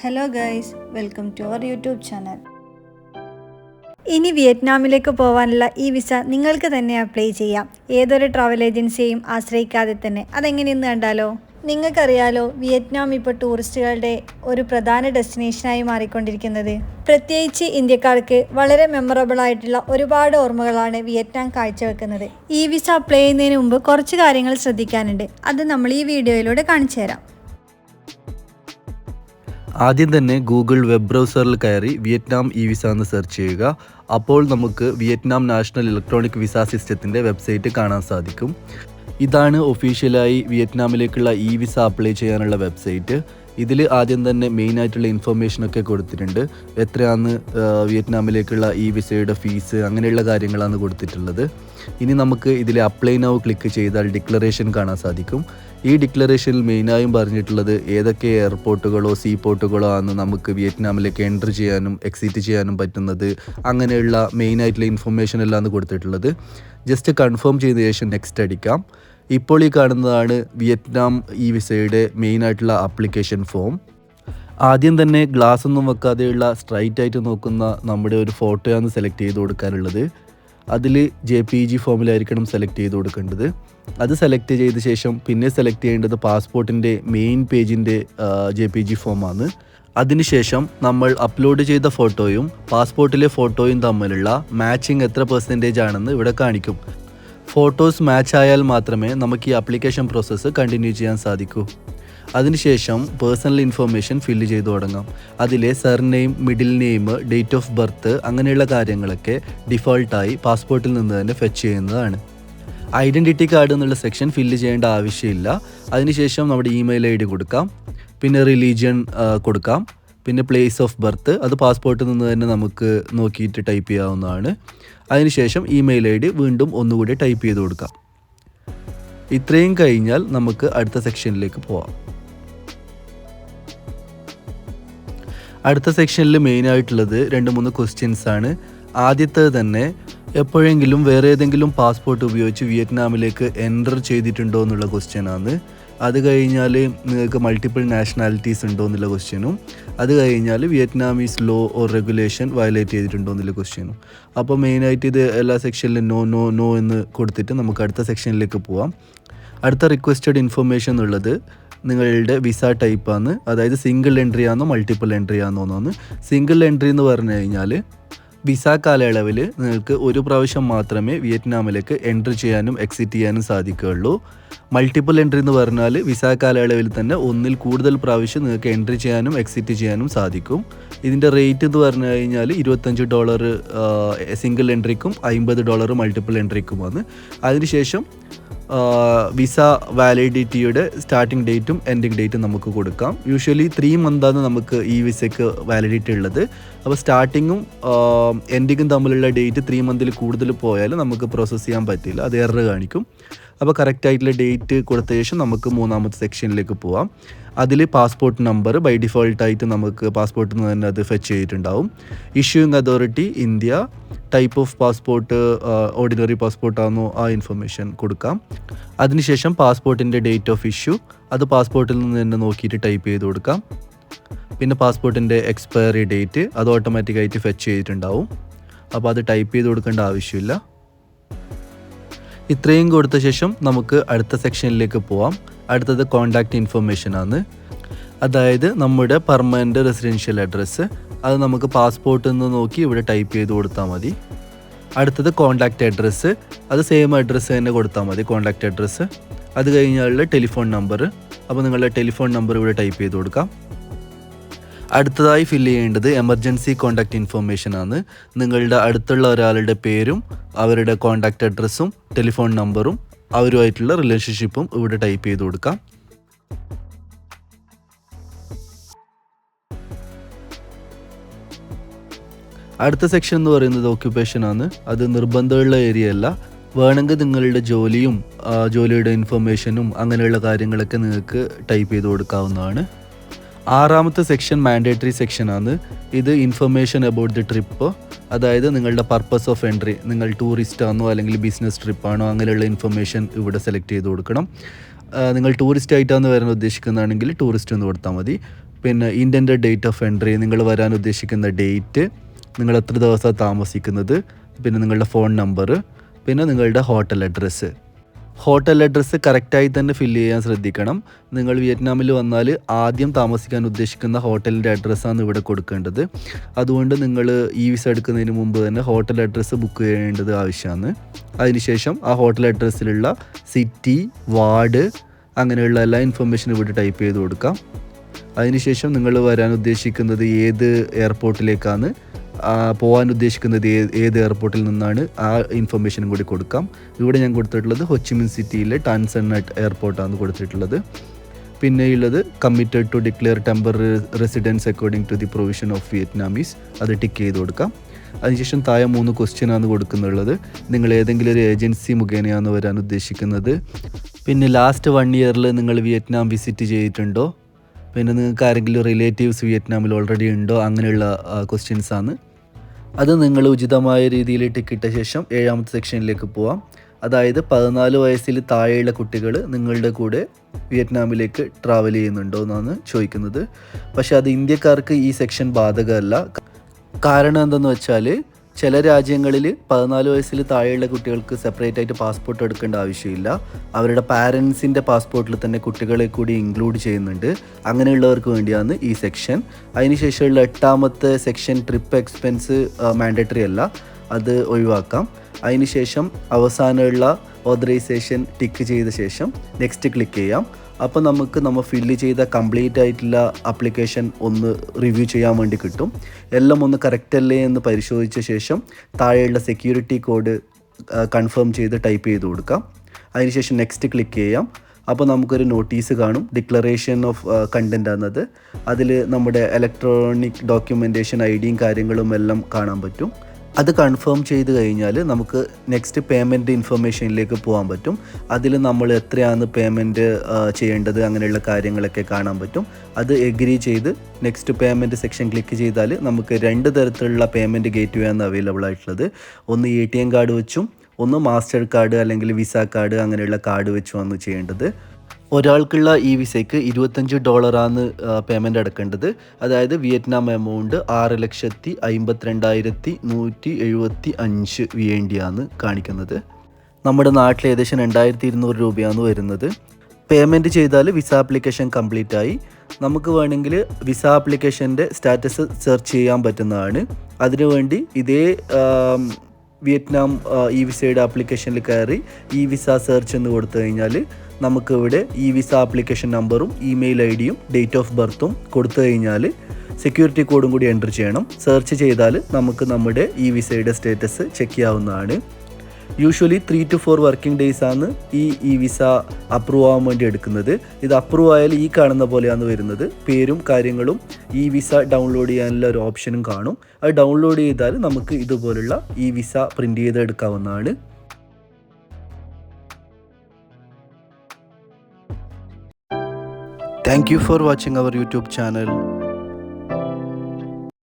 Hello guys, welcome to our YouTube channel. ഇനി വിയറ്റ്നാമിലേക്ക് പോകാനുള്ള ഈ വിസ നിങ്ങൾക്ക് തന്നെ അപ്ലൈ ചെയ്യാം, ഏതൊരു ട്രാവൽ ഏജൻസിയെയും ആശ്രയിക്കാതെ തന്നെ. അതെങ്ങനെയെന്ന് കണ്ടാലോ? നിങ്ങൾക്കറിയാലോ, വിയറ്റ്നാം ഇപ്പോൾ ടൂറിസ്റ്റുകളുടെ ഒരു പ്രധാന ഡെസ്റ്റിനേഷനായി മാറിക്കൊണ്ടിരിക്കുന്നത്. പ്രത്യേകിച്ച് ഇന്ത്യക്കാർക്ക് വളരെ മെമ്മറബിൾ ആയിട്ടുള്ള ഒരുപാട് ഓർമ്മകളാണ് വിയറ്റ്നാം കാഴ്ചവെക്കുന്നത്. ഈ വിസ അപ്ലൈ ചെയ്യുന്നതിന് മുമ്പ് കുറച്ച് കാര്യങ്ങൾ ശ്രദ്ധിക്കാനുണ്ട്. അത് നമ്മൾ ഈ വീഡിയോയിലൂടെ കാണിച്ചു തരാം. ആദ്യം തന്നെ ഗൂഗിൾ വെബ് ബ്രൗസറിൽ കയറി വിയറ്റ്നാം ഇ വിസ എന്ന് സെർച്ച് ചെയ്യുക. അപ്പോൾ നമുക്ക് വിയറ്റ്നാം നാഷണൽ ഇലക്ട്രോണിക് വിസ സിസ്റ്റത്തിൻ്റെ വെബ്സൈറ്റ് കാണാൻ സാധിക്കും. ഇതാണ് ഒഫീഷ്യലായി വിയറ്റ്നാമിലേക്കുള്ള ഇ വിസ അപ്ലൈ ചെയ്യാനുള്ള വെബ്സൈറ്റ്. ഇതിൽ ആദ്യം തന്നെ മെയിനായിട്ടുള്ള ഇൻഫർമേഷനൊക്കെ കൊടുത്തിട്ടുണ്ട്. എത്രയാണ് വിയറ്റ്നാമിലേക്കുള്ള ഇ വിസയുടെ ഫീസ്, അങ്ങനെയുള്ള കാര്യങ്ങളാണ് കൊടുത്തിട്ടുള്ളത്. ഇനി നമുക്ക് ഇതിൽ അപ്ലൈ നൗ ക്ലിക്ക് ചെയ്താൽ ഡിക്ലറേഷൻ കാണാൻ സാധിക്കും. ഈ ഡിക്ലറേഷനിൽ മെയിനായും പറഞ്ഞിട്ടുള്ളത് ഏതൊക്കെ എയർപോർട്ടുകളോ സീ പോർട്ടുകളോ ആണ് നമുക്ക് വിയറ്റ്നാമിലേക്ക് എൻ്റർ ചെയ്യാനും എക്സിറ്റ് ചെയ്യാനും പറ്റുന്നത്, അങ്ങനെയുള്ള മെയിനായിട്ടുള്ള ഇൻഫർമേഷൻ എല്ലാം കൊടുത്തിട്ടുള്ളത്. ജസ്റ്റ് കൺഫേം ചെയ്ത ശേഷം നെക്സ്റ്റ് അടിക്കാം. ഇപ്പോൾ ഈ കാണുന്നതാണ് വിയറ്റ്നാം ഇ വിസയുടെ മെയിനായിട്ടുള്ള ആപ്ലിക്കേഷൻ ഫോം. ആദ്യം തന്നെ ഗ്ലാസ് ഒന്നും വെക്കാതെയുള്ള സ്ട്രൈറ്റ് ആയിട്ട് നോക്കുന്ന നമ്മുടെ ഒരു ഫോട്ടോയാണ് സെലക്ട് ചെയ്ത് കൊടുക്കാനുള്ളത്. അതിൽ JPG ഫോമിലായിരിക്കണം സെലക്ട് ചെയ്ത് കൊടുക്കേണ്ടത്. അത് സെലക്ട് ചെയ്ത ശേഷം പിന്നെ സെലക്ട് ചെയ്യേണ്ടത് പാസ്പോർട്ടിൻ്റെ മെയിൻ പേജിൻ്റെ JPG ഫോമാണ്. അതിനുശേഷം നമ്മൾ അപ്ലോഡ് ചെയ്ത ഫോട്ടോയും പാസ്പോർട്ടിലെ ഫോട്ടോയും തമ്മിലുള്ള മാച്ചിങ് എത്ര % ആണെന്ന് ഇവിടെ കാണിക്കും. ഫോട്ടോസ് മാച്ച് ആയാൽ മാത്രമേ നമുക്ക് ഈ ആപ്ലിക്കേഷൻ പ്രോസസ്സ് കണ്ടിന്യൂ ചെയ്യാൻ സാധിക്കൂ. അതിനുശേഷം പേഴ്സണൽ ഇൻഫർമേഷൻ ഫില്ല് ചെയ്ത് തുടങ്ങാം. അതിലെ surname, middle name, date of birth, അങ്ങനെയുള്ള കാര്യങ്ങളൊക്കെ ഡിഫോൾട്ടായി പാസ്പോർട്ടിൽ നിന്ന് തന്നെ ഫെച്ച് ചെയ്യുന്നതാണ്. ഐഡൻറ്റിറ്റി കാർഡ് എന്നുള്ള സെക്ഷൻ ഫില്ല് ചെയ്യേണ്ട ആവശ്യമില്ല. അതിനുശേഷം നമ്മുടെ ഇമെയിൽ ID കൊടുക്കാം, പിന്നെ റിലീജിയൻ കൊടുക്കാം, പിന്നെ പ്ലേസ് ഓഫ് ബർത്ത് അത് പാസ്പോർട്ടിൽ നിന്ന് തന്നെ നമുക്ക് നോക്കിയിട്ട് ടൈപ്പ് ചെയ്യാവുന്നതാണ്. അതിനുശേഷം ഇമെയിൽ ID വീണ്ടും ഒന്നുകൂടി ടൈപ്പ് ചെയ്ത് കൊടുക്കാം. ഇത്രയും കഴിഞ്ഞാൽ നമുക്ക് അടുത്ത സെക്ഷനിലേക്ക് പോവാം. അടുത്ത സെക്ഷനിൽ മെയിനായിട്ടുള്ളത് 2-3 ക്വസ്റ്റ്യൻസ് ആണ്. ആദ്യത്തെ തന്നെ എപ്പോഴെങ്കിലും വേറെ ഏതെങ്കിലും പാസ്പോർട്ട് ഉപയോഗിച്ച് വിയറ്റ്നാമിലേക്ക് എൻ്റർ ചെയ്തിട്ടുണ്ടോ എന്നുള്ള ക്വസ്റ്റ്യനാണ്. അത് കഴിഞ്ഞാൽ നിങ്ങൾക്ക് മൾട്ടിപ്പിൾ നാഷണാലിറ്റീസ് ഉണ്ടോ എന്നുള്ള ക്വസ്റ്റ്യനും, അത് കഴിഞ്ഞാൽ Vietnamese law or regulation violate ചെയ്തിട്ടുണ്ടോ എന്നുള്ള ക്വസ്റ്റ്യനും. അപ്പോൾ മെയിനായിട്ട് ഇത് എല്ലാ സെക്ഷനിലും നോ എന്ന് കൊടുത്തിട്ട് നമുക്ക് അടുത്ത സെക്ഷനിലേക്ക് പോവാം. അടുത്ത റിക്വസ്റ്റഡ് ഇൻഫർമേഷൻ ഉള്ളത് നിങ്ങളുടെ വിസ ടൈപ്പാണ്, അതായത് സിംഗിൾ എൻട്രി ആണോ മൾട്ടിപ്പിൾ എൻട്രി ആണോ എന്നാണ്. സിംഗിൾ എൻട്രി എന്ന് പറഞ്ഞു കഴിഞ്ഞാൽ വിസ കാലയളവിൽ നിങ്ങൾക്ക് ഒരു പ്രാവശ്യം മാത്രമേ വിയറ്റ്നാമിലേക്ക് എൻട്രി ചെയ്യാനും എക്സിറ്റ് ചെയ്യാനും സാധിക്കുകയുള്ളൂ. മൾട്ടിപ്പിൾ എൻട്രി എന്ന് പറഞ്ഞാൽ വിസ കാലയളവിൽ തന്നെ ഒന്നിൽ കൂടുതൽ പ്രാവശ്യം നിങ്ങൾക്ക് എൻട്രി ചെയ്യാനും എക്സിറ്റ് ചെയ്യാനും സാധിക്കും. ഇതിൻ്റെ റേറ്റ് എന്ന് പറഞ്ഞു കഴിഞ്ഞാൽ $25 സിംഗിൾ എൻട്രിക്കും, $50 മൾട്ടിപ്പിൾ എൻട്രിക്കുമാണ്. അതിനുശേഷം വിസ വാലിഡിറ്റിയുടെ സ്റ്റാർട്ടിംഗ് ഡേറ്റും എൻഡിങ് ഡേറ്റും നമുക്ക് കൊടുക്കാം. യൂഷ്വലി 3 മന്താണ് നമുക്ക് ഈ വിസയ്ക്ക് വാലിഡിറ്റി ഉള്ളത്. അപ്പോൾ സ്റ്റാർട്ടിങ്ങും എൻഡിങ്ങും തമ്മിലുള്ള ഡേറ്റ് 3 മന്തിൽ കൂടുതൽ പോയാൽ നമുക്ക് പ്രോസസ്സ് ചെയ്യാൻ പറ്റില്ല, അത് എറർ കാണിക്കും. അപ്പോൾ കറക്റ്റായിട്ടുള്ള ഡേറ്റ് കൊടുത്ത ശേഷം നമുക്ക് 3ാമത്തെ സെക്ഷനിലേക്ക് പോവാം. അതിൽ പാസ്പോർട്ട് നമ്പർ ബൈ ഡിഫോൾട്ടായിട്ട് നമുക്ക് പാസ്പോർട്ടിൽ നിന്ന് തന്നെ അത് ഫെച്ച് ചെയ്തിട്ടുണ്ടാവും. Issuing authority India, type of passport ordinary പാസ്പോർട്ടാണോ ആ ഇൻഫർമേഷൻ കൊടുക്കാം. അതിനുശേഷം പാസ്പോർട്ടിൻ്റെ ഡേറ്റ് ഓഫ് ഇഷ്യൂ അത് പാസ്പോർട്ടിൽ നിന്ന് തന്നെ നോക്കിയിട്ട് ടൈപ്പ് ചെയ്ത് കൊടുക്കാം. പിന്നെ പാസ്പോർട്ടിൻ്റെ എക്സ്പയറി ഡേറ്റ് അത് ഓട്ടോമാറ്റിക്കായിട്ട് ഫെച്ച് ചെയ്തിട്ടുണ്ടാവും. അപ്പോൾ അത് ടൈപ്പ് ചെയ്ത് കൊടുക്കേണ്ട ആവശ്യമില്ല. ഇത്രയും കൊടുത്ത ശേഷം നമുക്ക് അടുത്ത സെക്ഷനിലേക്ക് പോവാം. അടുത്തത് കോൺടാക്റ്റ് ഇൻഫർമേഷൻ ആണ്. അതായത് നമ്മുടെ പെർമനൻ്റ് റെസിഡൻഷ്യൽ അഡ്രസ്സ് അത് നമുക്ക് പാസ്പോർട്ടിൽ നിന്ന് നോക്കി ഇവിടെ ടൈപ്പ് ചെയ്ത് കൊടുത്താൽ മതി. അടുത്തത് കോൺടാക്റ്റ് അഡ്രസ്സ് അത് സെയിം അഡ്രസ്സ് തന്നെ കൊടുത്താൽ മതി, കോൺടാക്റ്റ് അഡ്രസ്സ്. അത് കഴിഞ്ഞാലുള്ള ടെലിഫോൺ നമ്പർ, അപ്പോൾ നിങ്ങളുടെ ടെലിഫോൺ നമ്പർ ഇവിടെ ടൈപ്പ് ചെയ്ത് കൊടുക്കാം. അടുത്തതായി ഫില്ല് ചെയ്യേണ്ടത് എമർജൻസി കോൺടാക്റ്റ് ഇൻഫർമേഷൻ ആണ്. നിങ്ങളുടെ അടുത്തുള്ള ഒരാളുടെ പേരും അവരുടെ കോൺടാക്റ്റ് അഡ്രസ്സും ടെലിഫോൺ നമ്പറും അവരുമായിട്ടുള്ള റിലേഷൻഷിപ്പും ഇവിടെ ടൈപ്പ് ചെയ്ത് കൊടുക്കാം. അടുത്ത സെക്ഷൻ എന്ന് പറയുന്നത് ഓക്യുപ്പേഷൻ ആണ്. അത് നിർബന്ധമുള്ള ഏരിയ അല്ല, വേണമെങ്കിൽ നിങ്ങളുടെ ജോലിയും ജോലിയുടെ ഇൻഫർമേഷനും അങ്ങനെയുള്ള കാര്യങ്ങളൊക്കെ നിങ്ങൾക്ക് ടൈപ്പ് ചെയ്ത് കൊടുക്കാവുന്നതാണ്. 6ാമത്തെ സെക്ഷൻ മാൻഡേറ്ററി സെക്ഷനാണ്. ഇത് ഇൻഫർമേഷൻ അബൌട്ട് ദി ട്രിപ്പ്, അതായത് നിങ്ങളുടെ പർപ്പസ് ഓഫ് എൻട്രി, നിങ്ങൾ ടൂറിസ്റ്റ് ആണോ അല്ലെങ്കിൽ ബിസിനസ് ട്രിപ്പാണോ അങ്ങനെയുള്ള ഇൻഫർമേഷൻ ഇവിടെ സെലക്ട് ചെയ്ത് കൊടുക്കണം. നിങ്ങൾ ടൂറിസ്റ്റ് ആയിട്ടാണ് വരാൻ ഉദ്ദേശിക്കുന്നതാണെങ്കിൽ ടൂറിസ്റ്റ് എന്ന് കൊടുത്താൽ മതി. പിന്നെ ഇന്ത്യൻ്റെ ഡേറ്റ് ഓഫ് എൻട്രി, നിങ്ങൾ വരാൻ ഉദ്ദേശിക്കുന്ന ഡേറ്റ്, നിങ്ങൾ എത്ര ദിവസമാണ് താമസിക്കുന്നത്, പിന്നെ നിങ്ങളുടെ ഫോൺ നമ്പർ, പിന്നെ നിങ്ങളുടെ ഹോട്ടൽ അഡ്രസ്സ്. ഹോട്ടൽ അഡ്രസ്സ് കറക്റ്റായി തന്നെ ഫില്ല് ചെയ്യാൻ ശ്രദ്ധിക്കണം. നിങ്ങൾ വിയറ്റ്നാമിൽ വന്നാൽ ആദ്യം താമസിക്കാൻ ഉദ്ദേശിക്കുന്ന ഹോട്ടലിൻ്റെ അഡ്രസ്സാണ് ഇവിടെ കൊടുക്കേണ്ടത്. അതുകൊണ്ട് നിങ്ങൾ ഈ വിസ എടുക്കുന്നതിന് മുമ്പ് തന്നെ ഹോട്ടൽ അഡ്രസ്സ് ബുക്ക് ചെയ്യേണ്ടത് ആവശ്യമാണ്. അതിനുശേഷം ആ ഹോട്ടൽ അഡ്രസ്സിലുള്ള സിറ്റി, വാർഡ്, അങ്ങനെയുള്ള എല്ലാ ഇൻഫർമേഷനും ഇവിടെ ടൈപ്പ് ചെയ്ത് കൊടുക്കാം. അതിനുശേഷം നിങ്ങൾ വരാൻ ഉദ്ദേശിക്കുന്നത് ഏത് എയർപോർട്ടിലേക്കാണ്, പോകാൻ ഉദ്ദേശിക്കുന്നത് ഏത് എയർപോർട്ടിൽ നിന്നാണ്, ആ ഇൻഫർമേഷനും കൂടി കൊടുക്കാം. ഇവിടെ ഞാൻ കൊടുത്തിട്ടുള്ളത് ഹൊച്ചിമിൻ സിറ്റിയിലെ ടാൻ സൺ നട്ട് എയർപോർട്ടാണ് കൊടുത്തിട്ടുള്ളത്. പിന്നെയുള്ളത് committed to declare temporary residence according to the provision of Vietnamese, അത് ടിക്ക് ചെയ്ത് കൊടുക്കാം. അതിനുശേഷം താഴെ 3 ക്വസ്റ്റ്യനാണ് കൊടുക്കുന്നുള്ളത്. നിങ്ങൾ ഏതെങ്കിലും ഒരു ഏജൻസി മുഖേനയാണ് വരാൻ ഉദ്ദേശിക്കുന്നത്, പിന്നെ ലാസ്റ്റ് 1 ഇയറിൽ നിങ്ങൾ വിയറ്റ്നാം വിസിറ്റ് ചെയ്തിട്ടുണ്ടോ, പിന്നെ നിങ്ങൾക്ക് ആരെങ്കിലും റിലേറ്റീവ്സ് വിയറ്റ്നാമിൽ ഓൾറെഡി ഉണ്ടോ, അങ്ങനെയുള്ള ക്വസ്റ്റ്യൻസാണ്. അത് നിങ്ങൾ ഉചിതമായ രീതിയിൽ ടിക്കിട്ട ശേഷം 7ാമത്തെ സെക്ഷനിലേക്ക് പോവാം. അതായത് 14 വയസ്സിൽ താഴെയുള്ള കുട്ടികൾ നിങ്ങളുടെ കൂടെ വിയറ്റ്നാമിലേക്ക് ട്രാവൽ ചെയ്യുന്നുണ്ടോ എന്നാണ് ചോദിക്കുന്നത്. പക്ഷേ അത് ഇന്ത്യക്കാർക്ക് ഈ സെക്ഷൻ ബാധകമല്ല. കാരണം എന്തെന്ന് വെച്ചാൽ ചില രാജ്യങ്ങളിൽ 14 വയസ്സിൽ താഴെയുള്ള കുട്ടികൾക്ക് സെപ്പറേറ്റ് ആയിട്ട് പാസ്പോർട്ട് എടുക്കേണ്ട ആവശ്യമില്ല. അവരുടെ പാരൻസിൻ്റെ പാസ്പോർട്ടിൽ തന്നെ കുട്ടികളെ കൂടി ഇൻക്ലൂഡ് ചെയ്യുന്നുണ്ട്. അങ്ങനെയുള്ളവർക്ക് വേണ്ടിയാണ് ഈ സെക്ഷൻ. അതിനുശേഷമുള്ള 8ാമത്തെ സെക്ഷൻ ട്രിപ്പ് എക്സ്പെൻസ് മാൻഡേറ്ററി അല്ല, അത് ഒഴിവാക്കാം. അതിനുശേഷം അവസാനമുള്ള ഓതറൈസേഷൻ ടിക്ക് ചെയ്ത ശേഷം നെക്സ്റ്റ് ക്ലിക്ക് ചെയ്യാം. അപ്പോൾ നമുക്ക് നമ്മൾ ഫില്ല് ചെയ്ത കംപ്ലീറ്റ് ആയിട്ടുള്ള ആപ്ലിക്കേഷൻ ഒന്ന് റിവ്യൂ ചെയ്യാൻ വേണ്ടി കിട്ടും. എല്ലാം ഒന്ന് കറക്റ്റ് അല്ലേ എന്ന് പരിശോധിച്ച ശേഷം താഴെയുള്ള സെക്യൂരിറ്റി കോഡ് കൺഫേം ചെയ്ത് ടൈപ്പ് ചെയ്ത് കൊടുക്കാം. അതിനുശേഷം നെക്സ്റ്റ് ക്ലിക്ക് ചെയ്യാം. അപ്പോൾ നമുക്കൊരു നോട്ടീസ് കാണും, ഡിക്ലറേഷൻ ഓഫ് കണ്ടൻറ് ആണത്. അതിൽ നമ്മുടെ ഇലക്ട്രോണിക് ഡോക്യുമെൻറ്റേഷൻ ഐഡിയും കാര്യങ്ങളും എല്ലാം കാണാൻ പറ്റും. അത് കൺഫേം ചെയ്ത് കഴിഞ്ഞാൽ നമുക്ക് നെക്സ്റ്റ് പേയ്മെൻറ്റ് ഇൻഫർമേഷനിലേക്ക് പോകാൻ പറ്റും. അതിൽ നമ്മൾ എത്രയാണ് പേയ്മെൻറ്റ് ചെയ്യേണ്ടത്, അങ്ങനെയുള്ള കാര്യങ്ങളൊക്കെ കാണാൻ പറ്റും. അത് എഗ്രി ചെയ്ത് നെക്സ്റ്റ് പേയ്മെൻറ്റ് സെക്ഷൻ ക്ലിക്ക് ചെയ്താൽ നമുക്ക് 2 തരത്തിലുള്ള പേയ്മെൻറ്റ് ഗേറ്റ് വേ ആണ് അവൈലബിൾ ആയിട്ടുള്ളത്. ഒന്ന് ATM കാർഡ് വെച്ചും ഒന്ന് മാസ്റ്റർ കാർഡ് അല്ലെങ്കിൽ വിസ കാർഡ് അങ്ങനെയുള്ള കാർഡ് വെച്ചുമാണ് ചെയ്യേണ്ടത്. ഒരാൾക്കുള്ള ഈ വിസയ്ക്ക് $25 പേയ്മെൻറ്റ് അടക്കേണ്ടത്. അതായത് വിയറ്റ്നാം എമൗണ്ട് 6,52,175 VND കാണിക്കുന്നത്. നമ്മുടെ നാട്ടിൽ ഏകദേശം 2,200 രൂപയാണ് വരുന്നത്. പേയ്മെൻറ്റ് ചെയ്താൽ വിസ ആപ്ലിക്കേഷൻ കംപ്ലീറ്റ് ആയി. നമുക്ക് വേണമെങ്കിൽ വിസ ആപ്ലിക്കേഷൻ്റെ സ്റ്റാറ്റസ് സെർച്ച് ചെയ്യാൻ പറ്റുന്നതാണ്. അതിനുവേണ്ടി ഇതേ വിയറ്റ്നാം ഈ വിസയുടെ ആപ്ലിക്കേഷനിൽ കയറി ഈ വിസ സെർച്ച് എന്ന് കൊടുത്തു കഴിഞ്ഞാൽ നമുക്ക് ഇവിടെ ഈ വിസ ആപ്ലിക്കേഷൻ നമ്പറും ഇമെയിൽ ഐഡിയും ഡേറ്റ് ഓഫ് ബർത്തും കൊടുത്തു കഴിഞ്ഞാൽ സെക്യൂരിറ്റി കോഡും കൂടി എൻ്റർ ചെയ്യണം. സെർച്ച് ചെയ്താൽ നമുക്ക് നമ്മുടെ ഈ വിസയുടെ സ്റ്റേറ്റസ് ചെക്ക് ചെയ്യാവുന്നതാണ്. യൂഷ്വലി 3 to 4 വർക്കിംഗ് ഡേയ്സ് ആണ് ഈ വിസ അപ്രൂവ് ആവാൻ വേണ്ടി എടുക്കുന്നത്. ഇത് അപ്രൂവ് ആയാൽ ഈ കാണുന്ന പോലെയാണ് വരുന്നത്. പേരും കാര്യങ്ങളും ഈ വിസ ഡൗൺലോഡ് ചെയ്യാനുള്ള ഒരു ഓപ്ഷനും കാണും. അത് ഡൗൺലോഡ് ചെയ്താൽ നമുക്ക് ഇതുപോലുള്ള ഈ വിസ പ്രിൻ്റ് ചെയ്ത് എടുക്കാവുന്നതാണ്. Thank you for watching our YouTube channel.